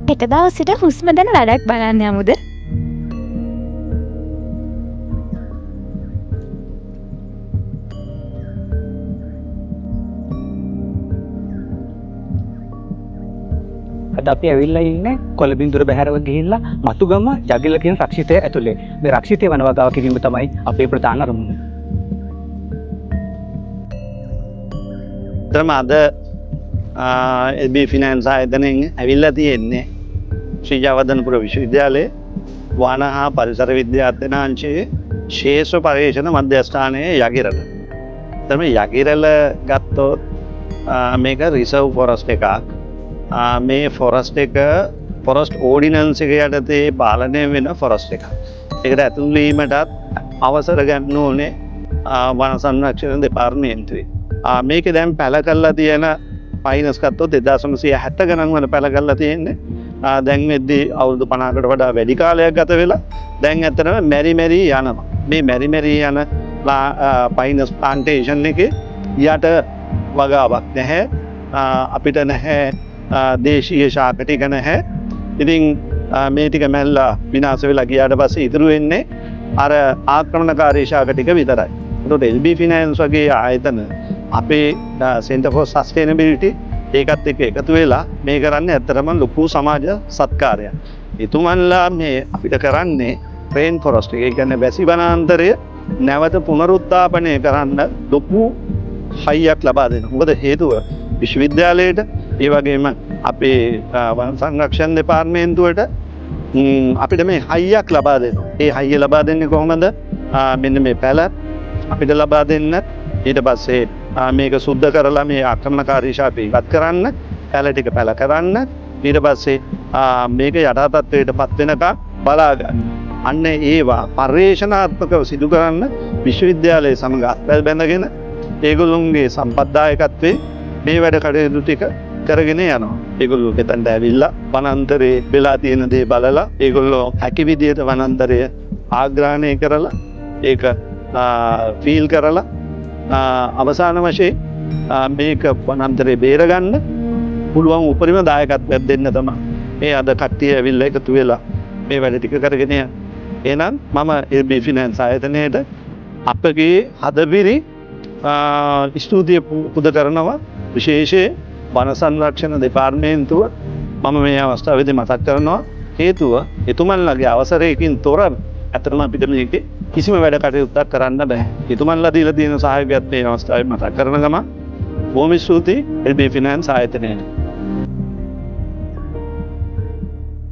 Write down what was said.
හෙට දවසට හුස්ම දැන වැඩක් බලන්න යමුද? අද අපි ඇවිල්ලා ඉන්නේ කොළඹින්දුර බැහැරව ගිහිල්ලා මතුගම ජගිල කියන රක්ෂිතය ඇතුලේ. මේ රක්ෂිතය වනවගාව කිරීම තමයි අපේ ප්‍රධාන අරමුණ. අද LB ෆිනෑන්ස් ආයතනයෙන් ඇවිල්ලා තියෙන්නේ ශ්‍රී ජයවර්ධනපුර විශ්වවිද්‍යාලයේ වන හා පරිසර විද්‍යා අධ්‍යනාංශයේ ශේෂ්ත්‍ර පර්යේෂණ මධ්‍යස්ථානයේ යගිරල. තමයි යගිරල ගත්තොත් මේක රිසර්ව් ෆොරස්ට් එකක්. මේ ෆොරස්ට් එක ෆොරස්ට් ඕඩිනන්ස් එක යටතේ පාලනය වෙන ෆොරස්ට් එකක්. ඒකට ඇතුල් වීමටත් අවසර ගන්න ඕනේ වන සංරක්ෂණ දෙපාර්තමේන්තුවේ. මේක දැන් පැල කරලා තියෙන ෆයිනස් ගත්තොත් 1970 ගණන් වල පැල කරලා තියෙන්නේ. දැන් වෙද්දී අවුරුදු 50කට වඩා වැඩි කාලයක් ගත වෙලා දැන් ඇත්තටම මෙරි මෙරි යනවා. මේ මෙරි මෙරි යන පයිනස් ප්ලාන්ටේෂන් එකේ යට වගාවක් නැහැ. අපිට නැහැ දේශීය ශාක ටික නැහැ. ඉතින් මේ ටික මැල්ලා විනාශ වෙලා ගියාට පස්සේ ඉතුරු වෙන්නේ අර ආක්‍රමණකාරී ශාක ටික විතරයි. ඒකට LB ෆිනෑන්ස් වගේ ආයතන අපේ Center for Sustainability ඒකත් එක්ක එකතු වෙලා මේ කරන්නේ ඇත්තටම ලොකු සමාජ සත්කාරයක්. එතුමන්ලා මේ අපිට කරන්නේ රේන් ෆොරස්ට් එක. ඒ කියන්නේ වැසි වනාන්තරය නැවත පුනරුත්ථාපනය කරන්න ලොකු හයියක් ලබා දෙනවා. මොකද හේතුව විශ්වවිද්‍යාලයට ඒ වගේම අපේ වන සංරක්ෂණ දෙපාර්තමේන්තුවට අපිට මේ හයියක් ලබා දෙනවා. ඒ හයිය ලබා දෙන්නේ කොහොමද? මෙන්න මේ පැල අපිට ලබා දෙන්න. ඊට පස්සේ මේක සුද්ධ කරලා මේ ආක්‍රමණකාරී ශාපේ ඉවත් කරන්න, පැල ටික පැල කරන්න, ඊට පස්සේ මේක යථා තත්ත්වයටපත් වෙනකම් බලා ගන්න. අන්න ඒවා පර්යේෂණාත්මකව සිදු කරන්න විශ්වවිද්‍යාලයේ සමග අත්වැල් බැඳගෙන ඒගොල්ලොන්ගේ සම්පත්දායකත්වයේ මේ වැඩ කටයුතු ටික කරගෙන යනවා. ඒගොල්ලෝ එතනට ඇවිල්ලා වනාන්තරේ වෙලා තියෙන දේ බලලා ඒගොල්ලෝ හැකි විදියට වනාන්තරය ආග්‍රහණය කරලා ඒක ෆීල් කරලා අවසාන වශයෙන් මේක වනාන්තරේ බේරගන්න පුළුවන් උපරිම දායකත්වයක් දෙන්න තමයි මේ අද කට්ටිය ඇවිල්ලා එකතු වෙලා මේ වැඩ ටික කරගෙන යන්නේ. එහෙනම් මම LB ෆිනෑන්ස් ආයතනයේට අපගේ හදපිරි ස්තුතිය පුද කරනවා. විශේෂයෙන් වන සංරක්ෂණ දෙපාර්තමේන්තුව මම මේ අවස්ථාවේදී මතක් කරනවා. හේතුව එතුමන්ලගේ අවසරයකින් තොර ඇත්තටම අපිට මේකේ කිසිම වැඩ කටයුත්තක් කරන්න බෑ. එතුමන්ලා දීලා තියෙන සහයෝගයත් මේ අවස්ථාවේ මතක් කරන ගමන් බොහොම ස්තුතියි LB ෆිනෑන්ස් ආයතනයට.